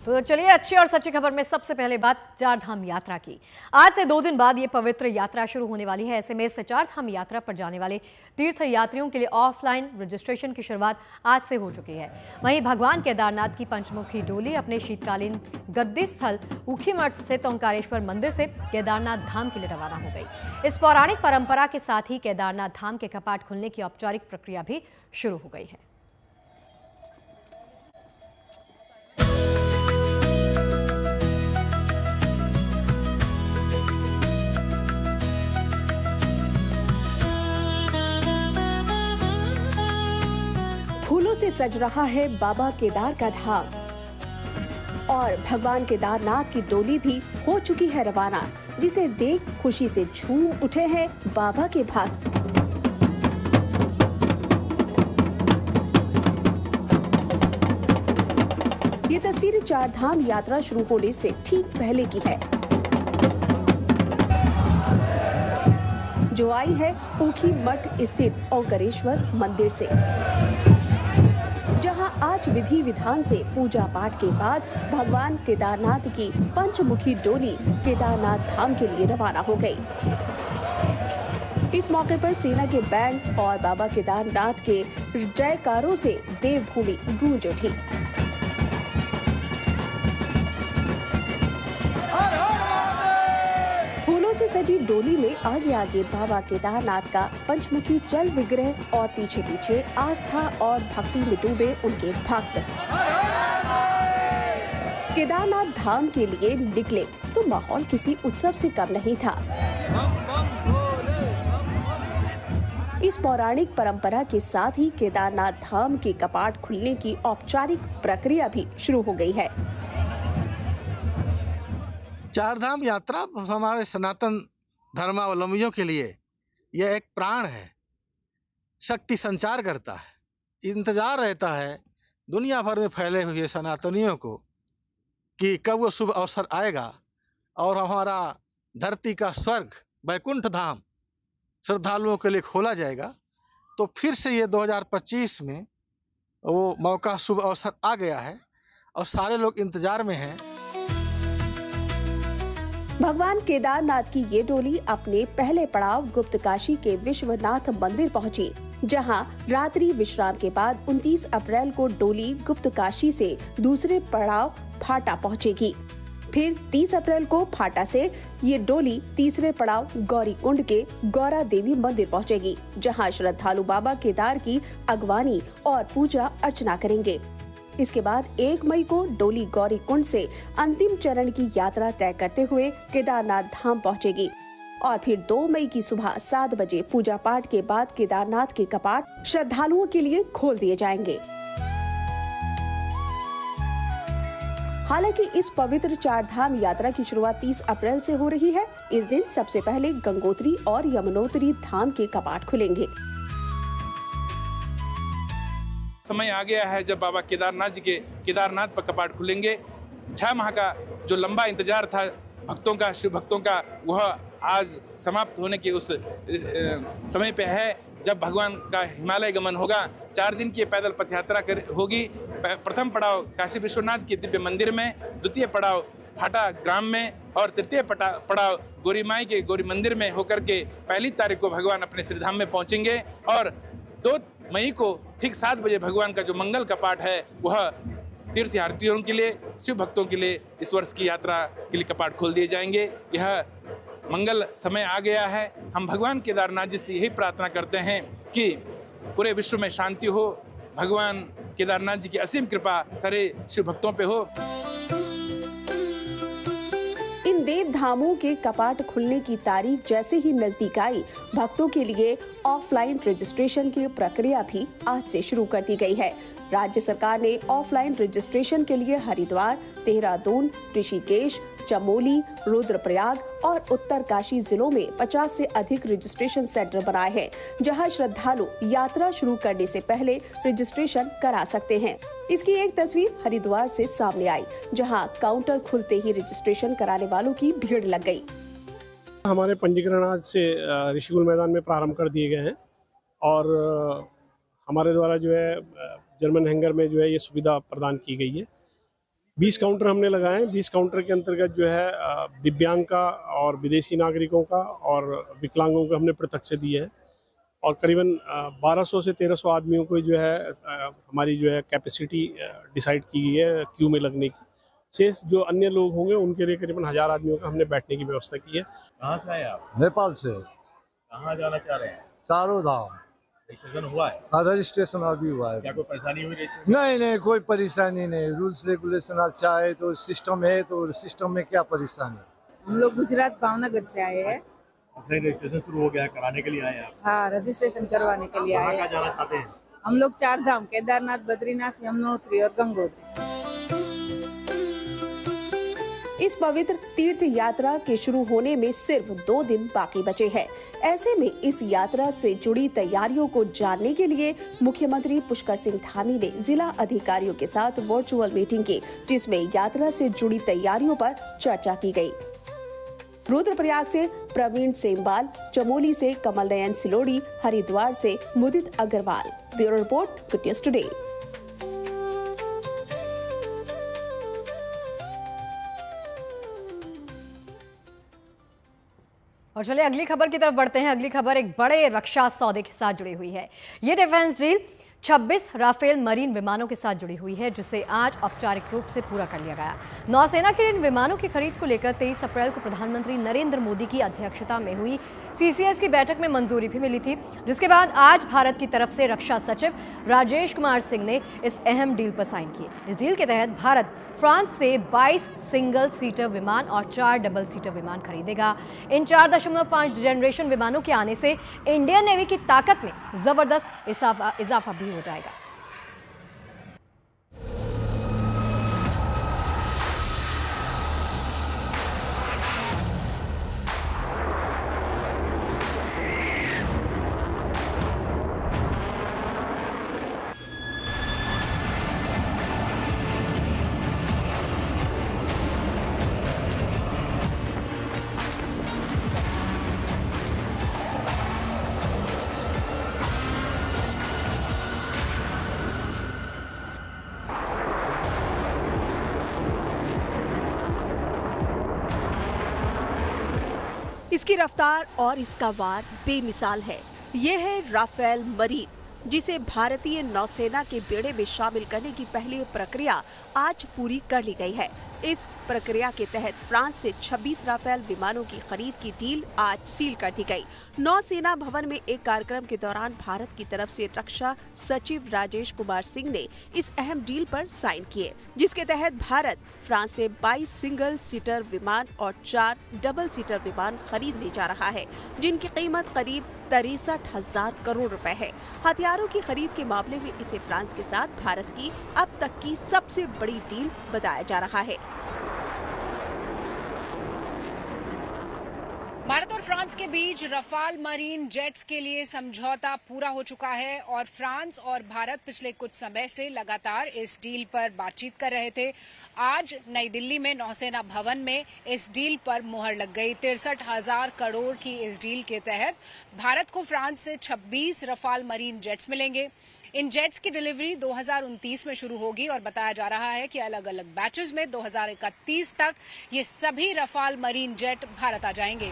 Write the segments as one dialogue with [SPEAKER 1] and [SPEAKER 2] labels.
[SPEAKER 1] तो चलिए अच्छी और सच्ची खबर में सबसे पहले बात चार धाम यात्रा की। आज से 2 दिन बाद ये पवित्र यात्रा शुरू होने वाली है। ऐसे में इस चार धाम यात्रा पर जाने वाले तीर्थ यात्रियों के लिए ऑफलाइन रजिस्ट्रेशन की शुरुआत आज से हो चुकी है। वहीं भगवान केदारनाथ की पंचमुखी डोली अपने शीतकालीन गद्दी स्थल ऊखीमठ स्थित ओंकारेश्वर मंदिर से केदारनाथ धाम के लिए रवाना हो गई। इस पौराणिक परंपरा के साथ ही केदारनाथ धाम के कपाट खुलने की औपचारिक प्रक्रिया भी शुरू हो गई है।
[SPEAKER 2] फूलों से सज रहा है बाबा केदार का धाम और भगवान केदारनाथ की डोली भी हो चुकी है रवाना, जिसे देख खुशी से झूम उठे हैं बाबा के भक्त। ये तस्वीर चार धाम यात्रा शुरू होने से ठीक पहले की है, जो आई है ऊखीमठ स्थित ओंकारेश्वर मंदिर से, जहां आज विधि विधान से पूजा पाठ के बाद भगवान केदारनाथ की पंचमुखी डोली केदारनाथ धाम के लिए रवाना हो गई। इस मौके पर सेना के बैंड और बाबा केदारनाथ के जयकारों से देवभूमि गूंज उठी। फूलों से सजी डोली में आगे आगे बाबा केदारनाथ का पंचमुखी जल विग्रह और पीछे पीछे आस्था और भक्ति में डूबे उनके भक्त। केदारनाथ धाम के लिए निकले तो माहौल किसी उत्सव से कम नहीं था। इस पौराणिक परंपरा के साथ ही केदारनाथ धाम के कपाट खुलने की औपचारिक प्रक्रिया भी शुरू हो गई है।
[SPEAKER 3] चार धाम यात्रा हमारे सनातन धर्मावलंबियों के लिए यह एक प्राण है, शक्ति संचार करता है। इंतजार रहता है दुनिया भर में फैले हुए सनातनियों को कि कब वो शुभ अवसर आएगा और हमारा धरती का स्वर्ग वैकुंठ धाम श्रद्धालुओं के लिए खोला जाएगा। तो फिर से ये 2025 में वो मौका, शुभ अवसर आ गया है और सारे लोग इंतजार में हैं।
[SPEAKER 2] भगवान केदारनाथ की ये डोली अपने पहले पड़ाव गुप्तकाशी के विश्वनाथ मंदिर पहुंची, जहां रात्रि विश्राम के बाद 29 अप्रैल को डोली गुप्तकाशी से दूसरे पड़ाव फाटा पहुंचेगी। फिर 30 अप्रैल को फाटा से ये डोली तीसरे पड़ाव गौरीकुंड के गौरा देवी मंदिर पहुंचेगी, जहां श्रद्धालु बाबा केदार की अगवानी और पूजा अर्चना करेंगे। इसके बाद 1 मई को डोली गौरीकुंड से अंतिम चरण की यात्रा तय करते हुए केदारनाथ धाम पहुंचेगी और फिर 2 मई की सुबह 7 बजे पूजा पाठ के बाद केदारनाथ के कपाट श्रद्धालुओं के लिए खोल दिए जाएंगे। हालांकि इस पवित्र चार धाम यात्रा की शुरुआत 30 अप्रैल से हो रही है। इस दिन सबसे पहले गंगोत्री और यमुनोत्री धाम के कपाट खुलेंगे।
[SPEAKER 4] समय आ गया है जब बाबा केदारनाथ जी के केदारनाथ पर कपाट खुलेंगे। 6 माह का जो लंबा इंतजार था भक्तों का, शिव भक्तों का, वह आज समाप्त होने के उस समय पे है जब भगवान का हिमालय गमन होगा। 4 दिन की पैदल पथ यात्रा होगी। प्रथम पड़ाव काशी विश्वनाथ के दिव्य मंदिर में, द्वितीय पड़ाव फाटा ग्राम में और तृतीय पड़ाव गौरी माई के गौरी मंदिर में होकर के 1 तारीख को भगवान अपने श्रीधाम में पहुंचेंगे और 2 मई को ठीक 7 बजे भगवान का जो मंगल कपाट है वह तीर्थयात्रियों के लिए, शिव भक्तों के लिए इस वर्ष की यात्रा के लिए कपाट खोल दिए जाएंगे। यह मंगल समय आ गया है। हम भगवान केदारनाथ जी से यही प्रार्थना करते हैं कि पूरे विश्व में शांति हो, भगवान केदारनाथ जी की असीम कृपा सारे शिव भक्तों पे हो।
[SPEAKER 2] इन देव धामों के कपाट खुलने की तारीख जैसे ही नजदीक आई, भक्तों के लिए ऑफलाइन रजिस्ट्रेशन की प्रक्रिया भी आज से शुरू कर दी गई है। राज्य सरकार ने ऑफलाइन रजिस्ट्रेशन के लिए हरिद्वार, देहरादून, ऋषिकेश, चमोली, रुद्रप्रयाग और उत्तरकाशी जिलों में 50 से अधिक रजिस्ट्रेशन सेंटर बनाए हैं, जहां श्रद्धालु यात्रा शुरू करने से पहले रजिस्ट्रेशन करा सकते हैं। इसकी एक तस्वीर हरिद्वार से सामने आई, जहां काउंटर खुलते ही रजिस्ट्रेशन कराने वालों की भीड़ लग गई।
[SPEAKER 5] हमारे पंजीकरण आज से ऋषिकुल मैदान में प्रारंभ कर दिए गए हैं और हमारे द्वारा जो है जर्मन हैंगर में जो है ये सुविधा प्रदान की गई है। 20 काउंटर हमने लगाए हैं। 20 काउंटर के अंतर्गत जो है दिव्यांग का और विदेशी नागरिकों का और विकलांगों का हमने पृथक से दिए हैं और करीबन 1200 से 1300 आदमियों को जो है हमारी जो है कैपेसिटी डिसाइड की गई है क्यू में लगने की। शेष जो अन्य लोग होंगे उनके लिए करीबन 1000 आदमियों का हमने बैठने की व्यवस्था की है।
[SPEAKER 6] कहाँ से आए आप?
[SPEAKER 7] नेपाल से।
[SPEAKER 6] कहाँ जाना चाह रहे हैं?
[SPEAKER 7] सारो धाम।
[SPEAKER 6] रजिस्ट्रेशन हुआ है?
[SPEAKER 7] हाँ, रजिस्ट्रेशन अभी हुआ है।
[SPEAKER 6] क्या कोई परेशानी हुई रजिस्ट्रेशन?
[SPEAKER 7] नहीं, कोई परेशानी नहीं। रूल्स रेगुलेशन अच्छा है तो सिस्टम है, तो सिस्टम में क्या परेशानी।
[SPEAKER 8] हम लोग गुजरात भावनगर से आए हैं।
[SPEAKER 6] रजिस्ट्रेशन शुरू हो गया है, कराने के लिए आए हैं आप?
[SPEAKER 8] हाँ, रजिस्ट्रेशन करवाने के लिए आए हैं।
[SPEAKER 6] जाना चाहते हैं?
[SPEAKER 8] हम लोग 4 धाम केदारनाथ, बद्रीनाथ, यमुनोत्री और गंगोत्री।
[SPEAKER 2] इस पवित्र तीर्थ यात्रा के शुरू होने में सिर्फ 2 दिन बाकी बचे हैं। ऐसे में इस यात्रा से जुड़ी तैयारियों को जानने के लिए मुख्यमंत्री पुष्कर सिंह धामी ने जिला अधिकारियों के साथ वर्चुअल मीटिंग की, जिसमें यात्रा से जुड़ी तैयारियों पर चर्चा की गई। रुद्रप्रयाग से प्रवीण सेमवाल, चमोली से कमल नयन सिलोड़ी, हरिद्वार से Mudit Agarwal. Bureau report, good news today.
[SPEAKER 1] और चलिए अगली खबर की तरफ बढ़ते हैं। अगली खबर एक बड़े रक्षा सौदे के साथ जुड़ी हुई है। ये डिफेंस डील 26 राफेल मरीन विमानों के साथ जुड़ी हुई है, जिसे आज औपचारिक रूप से पूरा कर लिया गया। नौसेना के इन विमानों की खरीद को लेकर 23 अप्रैल को प्रधानमंत्री नरेंद्र मोदी की अध्यक्षता में हुई CCS की बैठक में मंजूरी भी मिली थी, जिसके बाद आज भारत की तरफ से रक्षा सचिव राजेश कुमार सिंह ने इस अहम डील पर साइन किए। इस डील के तहत भारत फ्रांस से 22 सिंगल सीटर विमान और 4 डबल सीटर विमान खरीदेगा। इन 4.5 जनरेशन विमानों के आने से इंडियन नेवी की ताकत में जबरदस्त इजाफा भी हो जाएगा।
[SPEAKER 2] इसकी रफ्तार और इसका वार बेमिसाल है। ये है राफेल मरीन, जिसे भारतीय नौसेना के बेड़े में शामिल करने की पहली प्रक्रिया आज पूरी कर ली गई है। इस प्रक्रिया के तहत फ्रांस से 26 राफेल विमानों की खरीद की डील आज सील कर दी गई। नौसेना भवन में एक कार्यक्रम के दौरान भारत की तरफ से रक्षा सचिव राजेश कुमार सिंह ने इस अहम डील पर साइन किए, जिसके तहत भारत फ्रांस से 22 सिंगल सीटर विमान और 4 डबल सीटर विमान खरीदने जा रहा है, जिनकी कीमत करीब 63,000 करोड़ रुपए है। हथियारों की खरीद के मामले में इसे फ्रांस के साथ भारत की अब तक की सबसे बड़ी डील बताया जा रहा है।
[SPEAKER 9] भारत और फ्रांस के बीच रफाल मरीन जेट्स के लिए समझौता पूरा हो चुका है और फ्रांस और भारत पिछले कुछ समय से लगातार इस डील पर बातचीत कर रहे थे। आज नई दिल्ली में नौसेना भवन में इस डील पर मुहर लग गई। 63,000 करोड़ की इस डील के तहत भारत को फ्रांस से 26 रफाल मरीन जेट्स मिलेंगे। इन जेट्स की डिलीवरी 2029 में शुरू होगी और बताया जा रहा है कि अलग अलग बैचेस में 2031 तक ये सभी रफाल मरीन जेट भारत आ जाएंगे।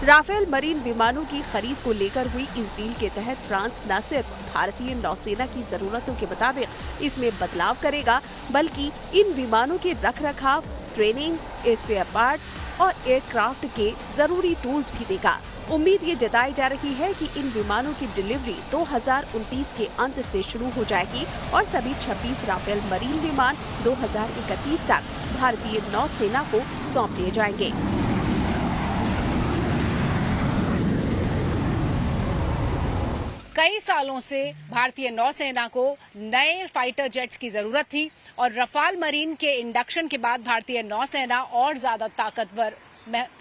[SPEAKER 2] राफेल मरीन विमानों की खरीद को लेकर हुई इस डील के तहत फ्रांस न सिर्फ भारतीय नौसेना की जरूरतों के मुताबिक इसमें बदलाव करेगा, बल्कि इन विमानों के रखरखाव, ट्रेनिंग, स्पेयर पार्ट्स और एयरक्राफ्ट के जरूरी टूल्स भी देगा। उम्मीद ये जताई जा रही है कि इन विमानों की डिलीवरी 2029 के अंत से शुरू हो जाएगी और सभी 26 राफेल मरीन विमान 2031 तक भारतीय नौसेना को सौंप दिए जाएंगे।
[SPEAKER 9] कई सालों से भारतीय नौसेना को नए फाइटर जेट्स की जरूरत थी और रफाल मरीन के इंडक्शन के बाद भारतीय नौसेना और ज्यादा ताकतवर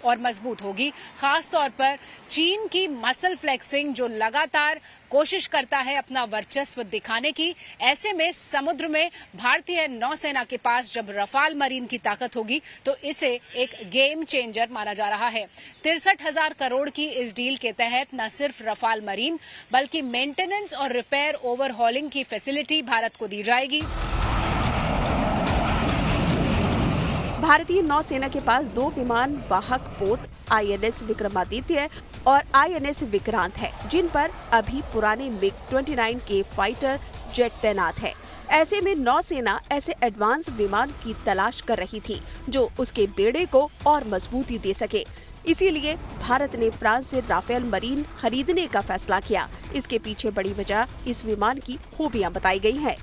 [SPEAKER 9] और मजबूत होगी, खास तौर पर चीन की मसल फ्लेक्सिंग जो लगातार कोशिश करता है अपना वर्चस्व दिखाने की। ऐसे में समुद्र में भारतीय नौसेना के पास जब रफाल मरीन की ताकत होगी तो इसे एक गेम चेंजर माना जा रहा है। 63,000 करोड़ की इस डील के तहत न सिर्फ रफाल मरीन बल्कि मेंटेनेंस और रिपेयर ओवरहॉलिंग की फैसिलिटी भारत को दी जाएगी।
[SPEAKER 2] भारतीय नौसेना के पास 2 विमान वाहक पोत INS विक्रमादित्य और INS विक्रांत है, जिन पर अभी पुराने MiG-29 के फाइटर जेट तैनात है। ऐसे में नौसेना ऐसे एडवांस विमान की तलाश कर रही थी जो उसके बेड़े को और मजबूती दे सके। इसीलिए भारत ने फ्रांस से राफेल मरीन खरीदने का फैसला किया। इसके पीछे बड़ी वजह इस विमान की खूबियां बताई गई है।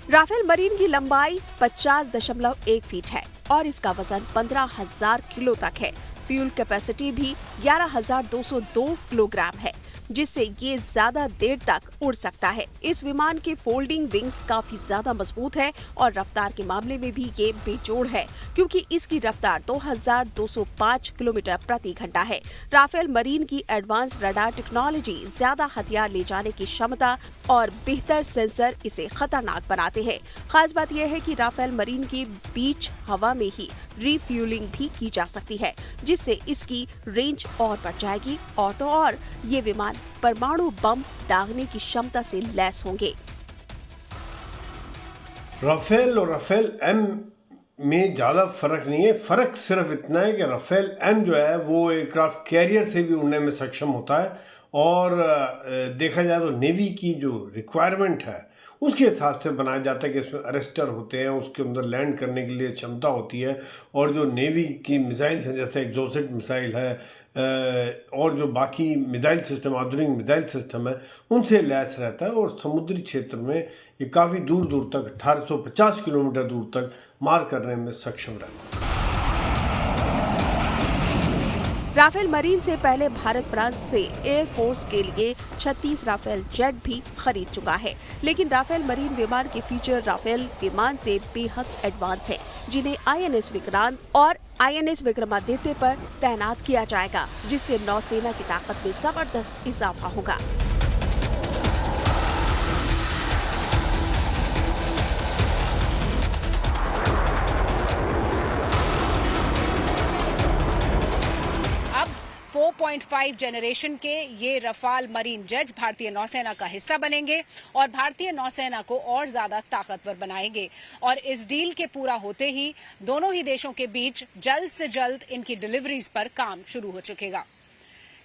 [SPEAKER 2] राफेल मरीन की लंबाई 50.1 फीट है और इसका वजन 15,000 किलो तक है। फ्यूल कैपेसिटी भी 11,202 किलोग्राम है, जिससे ये ज्यादा देर तक उड़ सकता है। इस विमान के फोल्डिंग विंग्स काफी ज्यादा मजबूत है और रफ्तार के मामले में भी ये बेजोड़ है, क्योंकि इसकी रफ्तार 2,205 किलोमीटर प्रति घंटा है। राफेल मरीन की एडवांस रडार टेक्नोलॉजी, ज्यादा हथियार ले जाने की क्षमता और बेहतर सेंसर इसे खतरनाक बनाते हैं। खास बात यह है कि राफेल मरीन के बीच हवा में ही रिफ्यूलिंग भी की जा सकती है, जिससे इसकी रेंज और बढ़ जाएगी और तो और ये विमान परमाणु बम दागने की क्षमता से लैस होंगे।
[SPEAKER 10] राफेल और राफेल एम में ज़्यादा फर्क नहीं है। फर्क सिर्फ इतना है कि राफेल एम जो है वो एयरक्राफ्ट कैरियर से भी उड़ने में सक्षम होता है और देखा जाए तो नेवी की जो रिक्वायरमेंट है उसके हिसाब से बनाया जाता है कि इसमें अरेस्टर होते हैं, उसके अंदर लैंड करने के लिए क्षमता होती है और जो नेवी की मिसाइल्स हैं जैसे एग्जॉस्ट मिसाइल है और जो बाकी मिसाइल सिस्टम, आधुनिक मिसाइल सिस्टम है, उनसे लैस रहता है और समुद्री क्षेत्र में ये काफ़ी दूर दूर तक 1850 किलोमीटर दूर तक मार करने में सक्षम रहता है।
[SPEAKER 2] राफेल मरीन से पहले भारत फ्रांस से एयरफोर्स के लिए 36 राफेल जेट भी खरीद चुका है, लेकिन राफेल मरीन विमान के फीचर राफेल विमान से बेहद एडवांस है, जिन्हें INS विक्रांत और INS विक्रमादित्य पर तैनात किया जाएगा, जिससे नौसेना की ताकत में जबरदस्त इजाफा होगा।
[SPEAKER 9] अब 4.5 जनरेशन के ये रफाल मरीन जेट्स भारतीय नौसेना का हिस्सा बनेंगे और भारतीय नौसेना को और ज्यादा ताकतवर बनाएंगे। और इस डील के पूरा होते ही दोनों ही देशों के बीच जल्द से जल्द इनकी डिलीवरीज पर काम शुरू हो चुकेगा।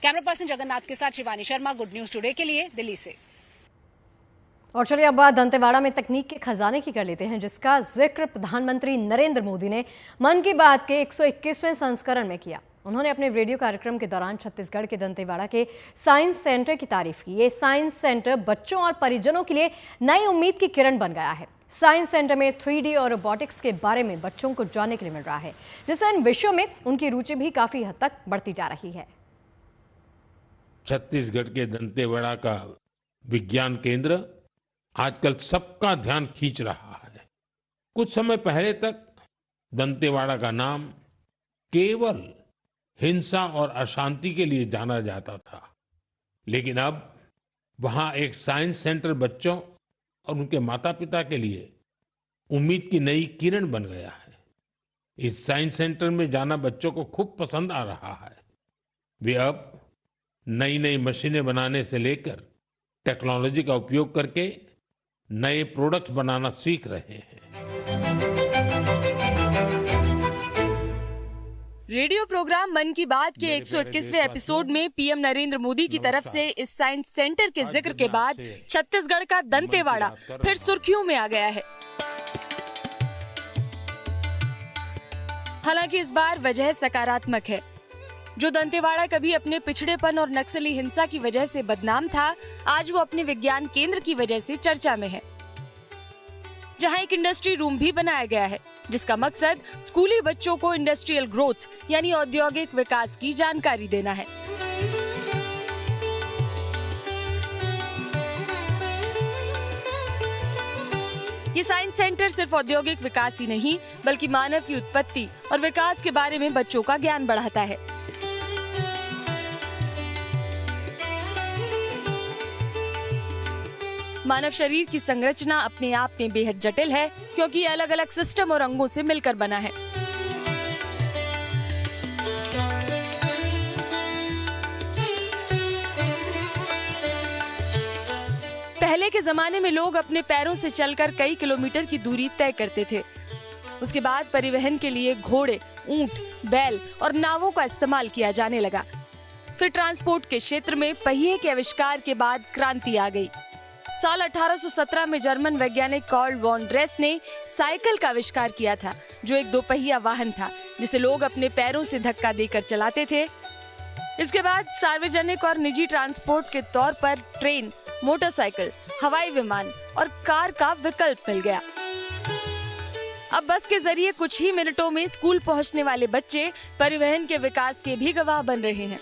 [SPEAKER 9] कैमरा पर्सन जगन्नाथ के साथ Shivani Sharma, good news today के लिए दिल्ली से।
[SPEAKER 1] और चलिए अब बात दंतेवाड़ा में तकनीक के खजाने की कर लेते हैं, जिसका जिक्र प्रधानमंत्री नरेंद्र मोदी ने मन की बात के 121वें संस्करण में किया। उन्होंने अपने रेडियो कार्यक्रम के दौरान छत्तीसगढ़ के दंतेवाड़ा के साइंस सेंटर की तारीफ की। ये साइंस सेंटर बच्चों और परिजनों के लिए नई उम्मीद की किरण बन गया है। साइंस सेंटर में 3D और रोबोटिक्स के बारे में बच्चों को जानने के लिए मिल रहा है, जिससे इन विषयों में उनकी रुचि भी काफी हद तक बढ़ती जा रही है।
[SPEAKER 11] छत्तीसगढ़ के दंतेवाड़ा का विज्ञान केंद्र आजकल सबका ध्यान खींच रहा है। कुछ समय पहले तक दंतेवाड़ा का नाम केवल हिंसा और अशांति के लिए जाना जाता था, लेकिन अब वहां एक साइंस सेंटर बच्चों और उनके माता पिता के लिए उम्मीद की नई किरण बन गया है। इस साइंस सेंटर में जाना बच्चों को खूब पसंद आ रहा है। वे अब नई नई मशीनें बनाने से लेकर टेक्नोलॉजी का उपयोग करके नए प्रोडक्ट्स बनाना सीख रहे हैं।
[SPEAKER 12] रेडियो प्रोग्राम मन की बात के 121वें एपिसोड में पीएम नरेंद्र मोदी की तरफ से इस साइंस सेंटर के जिक्र के बाद छत्तीसगढ़ का दंतेवाड़ा फिर सुर्खियों में आ गया है। हालांकि इस बार वजह सकारात्मक है। जो दंतेवाड़ा कभी अपने पिछड़ेपन और नक्सली हिंसा की वजह से बदनाम था, आज वो अपने विज्ञान केंद्र की वजह से चर्चा में है, जहां एक इंडस्ट्री रूम भी बनाया गया है, जिसका मकसद स्कूली बच्चों को इंडस्ट्रियल ग्रोथ यानी औद्योगिक विकास की जानकारी देना है। ये ये साइंस सेंटर सिर्फ औद्योगिक विकास ही नहीं बल्कि मानव की उत्पत्ति और विकास के बारे में बच्चों का ज्ञान बढ़ाता है। मानव शरीर की संरचना अपने आप में बेहद जटिल है क्योंकि ये अलग अलग सिस्टम और अंगों से मिलकर बना है। पहले के जमाने में लोग अपने पैरों से चलकर कई किलोमीटर की दूरी तय करते थे। उसके बाद परिवहन के लिए घोड़े, ऊंट, बैल और नावों का इस्तेमाल किया जाने लगा। फिर ट्रांसपोर्ट के क्षेत्र में पहिए के आविष्कार के बाद क्रांति आ गई। साल 1817 में जर्मन वैज्ञानिक कार्ल वॉन ड्रेस ने साइकिल का आविष्कार किया था, जो एक दोपहिया वाहन था जिसे लोग अपने पैरों से धक्का देकर चलाते थे। इसके बाद सार्वजनिक और निजी ट्रांसपोर्ट के तौर पर ट्रेन, मोटरसाइकिल, हवाई विमान और कार का विकल्प मिल गया। अब बस के जरिए कुछ ही मिनटों में स्कूल पहुंचने वाले बच्चे परिवहन के विकास के भी गवाह बन रहे हैं।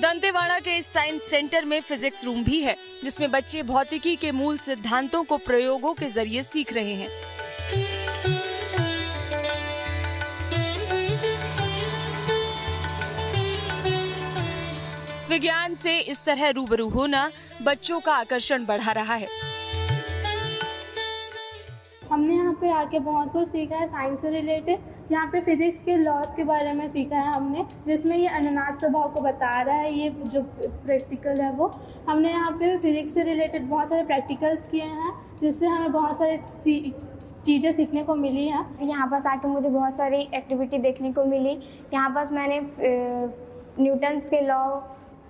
[SPEAKER 12] दंतेवाड़ा के इस साइंस सेंटर में फिजिक्स रूम भी है, जिसमें बच्चे भौतिकी के मूल सिद्धांतों को प्रयोगों के जरिए सीख रहे हैं। विज्ञान से इस तरह रूबरू होना बच्चों का आकर्षण बढ़ा रहा है।
[SPEAKER 13] हमने यहाँ पे आके बहुत कुछ सीखा है साइंस से रिलेटेड। यहाँ पे फिजिक्स के लॉज के बारे में सीखा है हमने, जिसमें ये अनुनाद प्रभाव को बता रहा है। ये जो प्रैक्टिकल है वो हमने यहाँ पे फिजिक्स से रिलेटेड बहुत सारे प्रैक्टिकल्स किए हैं, जिससे हमें बहुत सारी चीज़ें सीखने को मिली हैं।
[SPEAKER 14] यहाँ पास आके मुझे बहुत सारी एक्टिविटी देखने को मिली। यहाँ पास मैंने न्यूटन्स के लॉ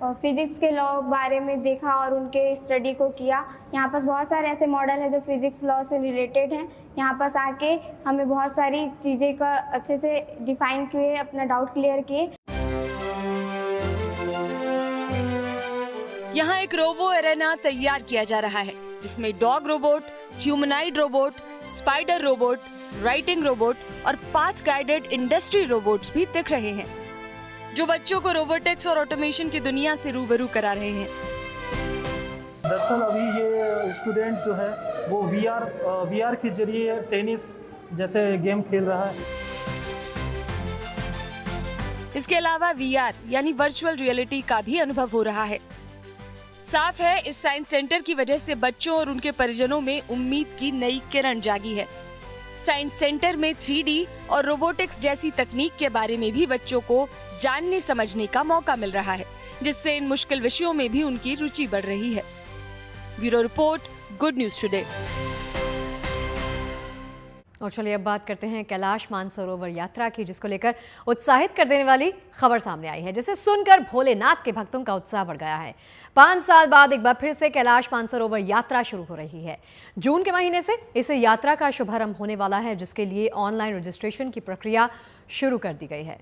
[SPEAKER 14] और फिज़िक्स के लॉ बारे में देखा और उनके स्टडी को किया। यहाँ पास बहुत सारे ऐसे मॉडल हैं जो फिज़िक्स लॉ से रिलेटेड हैं। यहाँ पास आके हमें बहुत सारी चीज़ें का अच्छे से डिफाइन किए, अपना डाउट क्लियर किए।
[SPEAKER 12] यहाँ एक रोबो एरेना तैयार किया जा रहा है, जिसमें dog robot, humanoid robot, spider robot, writing robot और पाथ गाइडेड इंडस्ट्री रोबोट्स भी दिख रहे हैं, जो बच्चों को रोबोटिक्स और ऑटोमेशन की दुनिया से रूबरू करा रहे हैं।
[SPEAKER 15] दरअसल अभी ये स्टूडेंट जो है वो वीआर के जरिए टेनिस जैसे गेम खेल रहा है।
[SPEAKER 12] इसके अलावा वीआर यानी वर्चुअल रियलिटी का भी अनुभव हो रहा है। साफ है, इस साइंस सेंटर की वजह से बच्चों और उनके परिजनों में उम्मीद की नई किरण जागी है। साइंस सेंटर में 3D और रोबोटिक्स जैसी तकनीक के बारे में भी बच्चों को जानने समझने का मौका मिल रहा है, जिससे इन मुश्किल विषयों में भी उनकी रुचि बढ़ रही है। Bureau report, good news today.
[SPEAKER 1] और चलिए अब बात करते हैं कैलाश मानसरोवर यात्रा की, जिसको लेकर उत्साहित कर देने वाली खबर सामने आई है, जिसे सुनकर भोलेनाथ के भक्तों का उत्साह बढ़ गया है। 5 साल बाद एक बार फिर से कैलाश मानसरोवर यात्रा शुरू हो रही है। जून के महीने से इस यात्रा का शुभारंभ होने वाला है, जिसके लिए ऑनलाइन रजिस्ट्रेशन की प्रक्रिया शुरू कर दी गई है।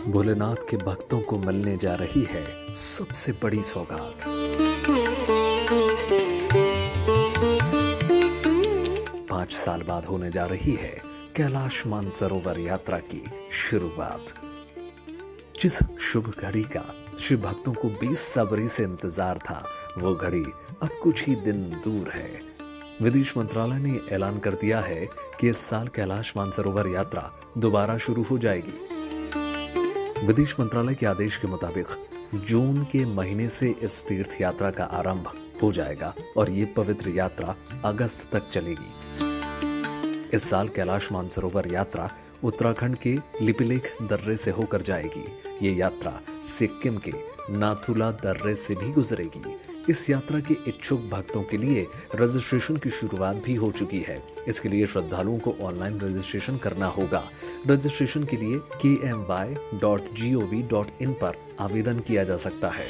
[SPEAKER 16] भोलेनाथ के भक्तों को मिलने जा रही है सबसे बड़ी सौगात। पांच साल बाद होने जा रही है कैलाश मानसरोवर यात्रा की शुरुआत। जिस शुभ घड़ी का शिव भक्तों को बेसब्री से इंतजार था, वो घड़ी अब कुछ ही दिन दूर है। विदेश मंत्रालय ने ऐलान कर दिया है कि इस साल कैलाश मानसरोवर यात्रा दोबारा शुरू हो जाएगी। विदेश मंत्रालय के आदेश के मुताबिक जून के महीने से इस तीर्थ यात्रा का आरंभ हो जाएगा और ये पवित्र यात्रा अगस्त तक चलेगी। इस साल कैलाश मानसरोवर यात्रा उत्तराखंड के लिपिलेख दर्रे से होकर जाएगी। ये यात्रा सिक्किम के नाथुला दर्रे से भी गुजरेगी। इस यात्रा के इच्छुक भक्तों के लिए रजिस्ट्रेशन की शुरुआत भी हो चुकी है। इसके लिए श्रद्धालुओं को ऑनलाइन रजिस्ट्रेशन करना होगा। रजिस्ट्रेशन के लिए kmy.gov.in पर आवेदन किया जा सकता है।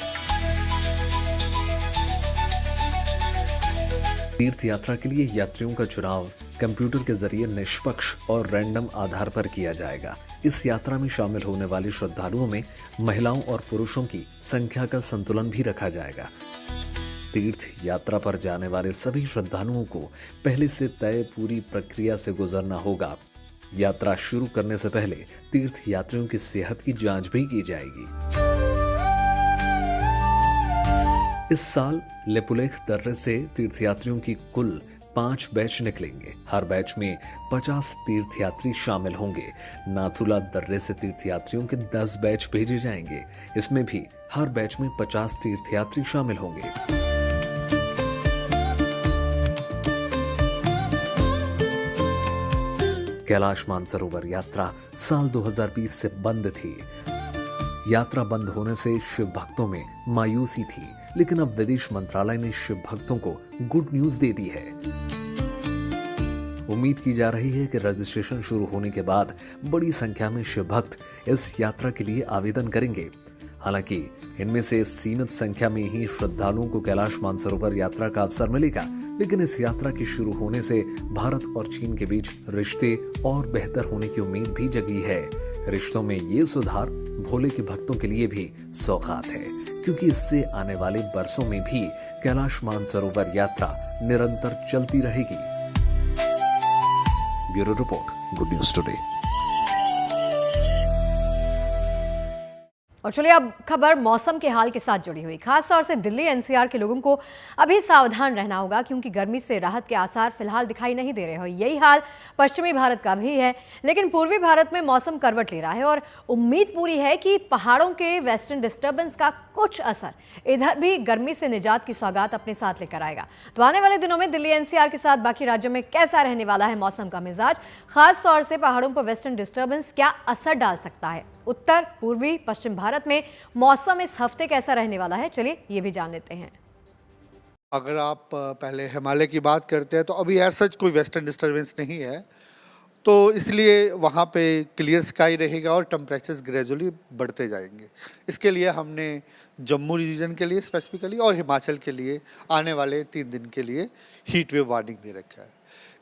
[SPEAKER 16] तीर्थ यात्रा के लिए यात्रियों का चुनाव कंप्यूटर के जरिए निष्पक्ष और रैंडम आधार पर किया जाएगा। इस यात्रा में शामिल होने वाले श्रद्धालुओं में महिलाओं और पुरुषों की संख्या का संतुलन भी रखा जाएगा। तीर्थ यात्रा पर जाने वाले सभी श्रद्धालुओं को पहले से तय पूरी प्रक्रिया से गुजरना होगा। यात्रा शुरू करने से पहले तीर्थ यात्रियों की सेहत की जांच भी की जाएगी। इस साल लेपुलेख दर्रे से तीर्थयात्रियों की कुल 5 बैच निकलेंगे। हर बैच में 50 तीर्थयात्री शामिल होंगे। नाथुला दर्रे से तीर्थयात्रियों के 10 बैच भेजे जाएंगे। इसमें भी हर बैच में 50 तीर्थयात्री शामिल होंगे। कैलाश मानसरोवर यात्रा साल 2020 से बंद थी। यात्रा बंद होने से शिव भक्तों में मायूसी थी, लेकिन अब विदेश मंत्रालय ने शिव भक्तों को गुड न्यूज दे दी है। उम्मीद की जा रही है कि रजिस्ट्रेशन शुरू होने के बाद बड़ी संख्या में शिव भक्त इस यात्रा के लिए आवेदन करेंगे। हालांकि इनमें से सीमित संख्या में ही श्रद्धालुओं को कैलाश मानसरोवर यात्रा का अवसर मिलेगा, लेकिन इस यात्रा के शुरू होने से भारत और चीन के बीच रिश्ते और बेहतर होने की उम्मीद भी जगी है। रिश्तों में ये सुधार भोले के भक्तों के लिए भी सौगात है, क्योंकि इससे आने वाले बरसों में भी कैलाश मानसरोवर यात्रा निरंतर चलती रहेगी। Bureau report, good news today.
[SPEAKER 1] और चलिए अब खबर मौसम के हाल के साथ जुड़ी हुई। खास तौर से दिल्ली एनसीआर के लोगों को अभी सावधान रहना होगा, क्योंकि गर्मी से राहत के आसार फिलहाल दिखाई नहीं दे रहे हो। यही हाल पश्चिमी भारत का भी है, लेकिन पूर्वी भारत में मौसम करवट ले रहा है और उम्मीद पूरी है कि पहाड़ों के वेस्टर्न डिस्टर्बेंस का कुछ असर इधर भी गर्मी से निजात की सौगात अपने साथ लेकर आएगा। तो आने वाले दिनों में दिल्ली एनसीआर के साथ बाकी राज्यों में कैसा रहने वाला है मौसम का मिजाज, खास तौर से पहाड़ों पर वेस्टर्न डिस्टर्बेंस क्या असर डाल सकता है, उत्तर पूर्वी पश्चिम भारत में मौसम इस हफ्ते कैसा रहने वाला है, चलिए ये भी जान लेते हैं।
[SPEAKER 17] अगर आप पहले हिमालय की बात करते हैं तो अभी ऐसा कोई वेस्टर्न डिस्टर्बेंस नहीं है, तो इसलिए वहाँ पे क्लियर स्काई रहेगा और टेम्परेचर्स ग्रेजुअली बढ़ते जाएंगे। इसके लिए हमने जम्मू रीजन के लिए स्पेसिफिकली और हिमाचल के लिए आने वाले 3 दिन के लिए हीट वेव वार्निंग दे रखा है।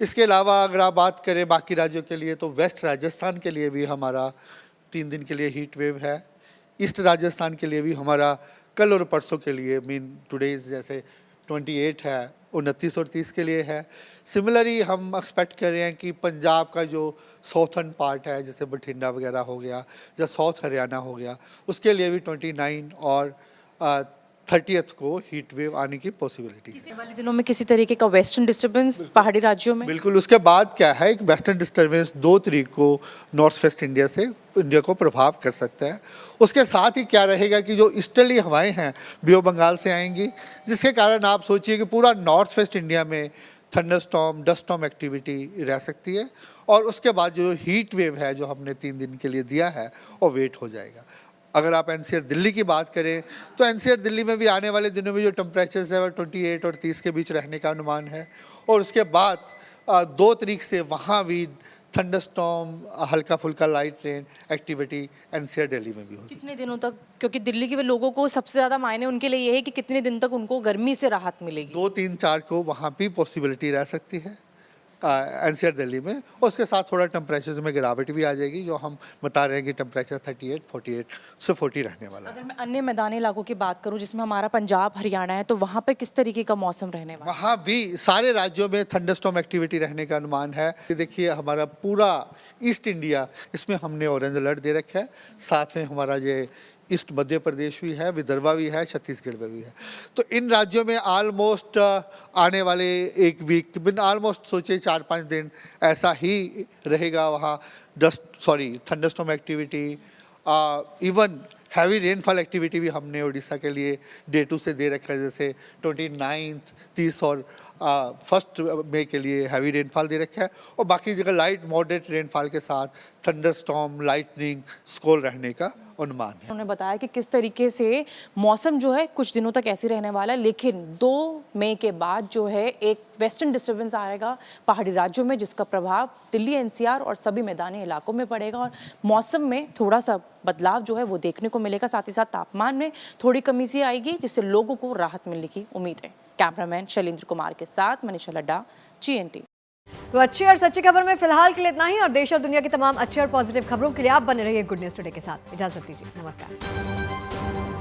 [SPEAKER 17] इसके अलावा अगर आप बात करें बाकी राज्यों के लिए, तो वेस्ट राजस्थान के लिए भी हमारा 3 दिन के लिए हीट वेव है। ईस्ट राजस्थान के लिए भी हमारा कल और परसों के लिए टुडेज जैसे 28 है, 29 और 30 के लिए है। सिमिलरली हम एक्सपेक्ट कर रहे हैं कि पंजाब का जो साउथर्न पार्ट है, जैसे बठिंडा वगैरह हो गया या साउथ हरियाणा हो गया, उसके लिए भी 29 और 30th को हीट वेव आने की पॉसिबिलिटी है।
[SPEAKER 18] वाले दिनों में किसी तरीके का वेस्टर्न डिस्टर्बेंस पहाड़ी राज्यों में?
[SPEAKER 17] बिल्कुल। उसके बाद क्या है, एक वेस्टर्न डिस्टर्बेंस 2 तारीख को नॉर्थ वेस्ट इंडिया को प्रभाव कर सकता है। उसके साथ ही क्या रहेगा कि जो ईस्टर्ली हवाएं हैं बे ऑफ बंगाल से आएंगी, जिसके कारण आप सोचिए कि पूरा नॉर्थ वेस्ट इंडिया में थंडरस्टॉर्म, डस्ट स्टॉर्म एक्टिविटी रह सकती है। और उसके बाद जो हीट वेव है जो हमने 3 दिन के लिए दिया है वो वेट हो जाएगा। अगर आप एनसीआर दिल्ली की बात करें तो एनसीआर दिल्ली में भी आने वाले दिनों में जो टेम्परेचर्स है वो 28 और 30 के बीच रहने का अनुमान है। और उसके बाद 2 तारीख से वहाँ भी थंडरस्टॉर्म, हल्का फुल्का light rain activity NCR Delhi में भी हो।
[SPEAKER 18] कितने दिनों तक, क्योंकि दिल्ली के लोगों को सबसे ज़्यादा मायने उनके लिए ये है कि कितने दिन तक उनको गर्मी से राहत मिलेगी?
[SPEAKER 17] 2, 3, 4 को वहाँ भी पॉसिबिलिटी रह सकती है एनसीआर दिल्ली में। और उसके साथ थोड़ा टेम्परेचर में गिरावट भी आ जाएगी, जो हम बता रहे हैं कि टेम्परेचर 38, 48 से 40 रहने वाला है।
[SPEAKER 18] अगर मैं अन्य मैदानी इलाकों की बात करूं जिसमें हमारा पंजाब हरियाणा है, तो वहाँ पे किस तरीके का मौसम रहने वाला है?
[SPEAKER 17] वहाँ भी सारे राज्यों में थंडरस्टॉर्म एक्टिविटी रहने का अनुमान है। देखिए हमारा पूरा ईस्ट इंडिया, इसमें हमने ऑरेंज अलर्ट दे रखा है। साथ में हमारा ये ईस्ट मध्य प्रदेश भी है, विदर्भा भी है, छत्तीसगढ़ में भी है। तो इन राज्यों में ऑलमोस्ट आने वाले 1 वीक बिन ऑलमोस्ट सोचे 4-5 दिन ऐसा ही रहेगा वहाँ thunderstorm activity. Even heavy rainfall activity भी हमने उड़ीसा के लिए Day 2 से दे रखा है, जैसे 29, 30 और 1 मई के लिए हैवी रेनफॉल दे रखा है। और बाकी जगह लाइट मॉडरेट रेनफॉल के साथ थंडरस्टॉर्म, लाइटनिंग, स्कोल रहने का अनुमान है।
[SPEAKER 18] उन्होंने बताया कि किस तरीके से मौसम जो है कुछ दिनों तक ऐसे रहने वाला है, लेकिन 2 मई के बाद जो है एक वेस्टर्न डिस्टर्बेंस आएगा पहाड़ी राज्यों में, जिसका प्रभाव दिल्ली एनसीआर और सभी मैदानी इलाकों में पड़ेगा और मौसम में थोड़ा सा बदलाव जो है वो देखने को मिलेगा। साथ ही साथ तापमान में थोड़ी कमी सी आएगी, जिससे लोगों को राहत मिलने की उम्मीद है। कैमरामैन शैलेंद्र कुमार के साथ मनीषा लड्डा, GNT।
[SPEAKER 1] तो अच्छी और सच्ची खबर में फिलहाल के लिए इतना ही, और देश और दुनिया की तमाम अच्छी और पॉजिटिव खबरों के लिए आप बने रहिए गुड न्यूज टुडे के साथ। इजाजत दीजिए, नमस्कार।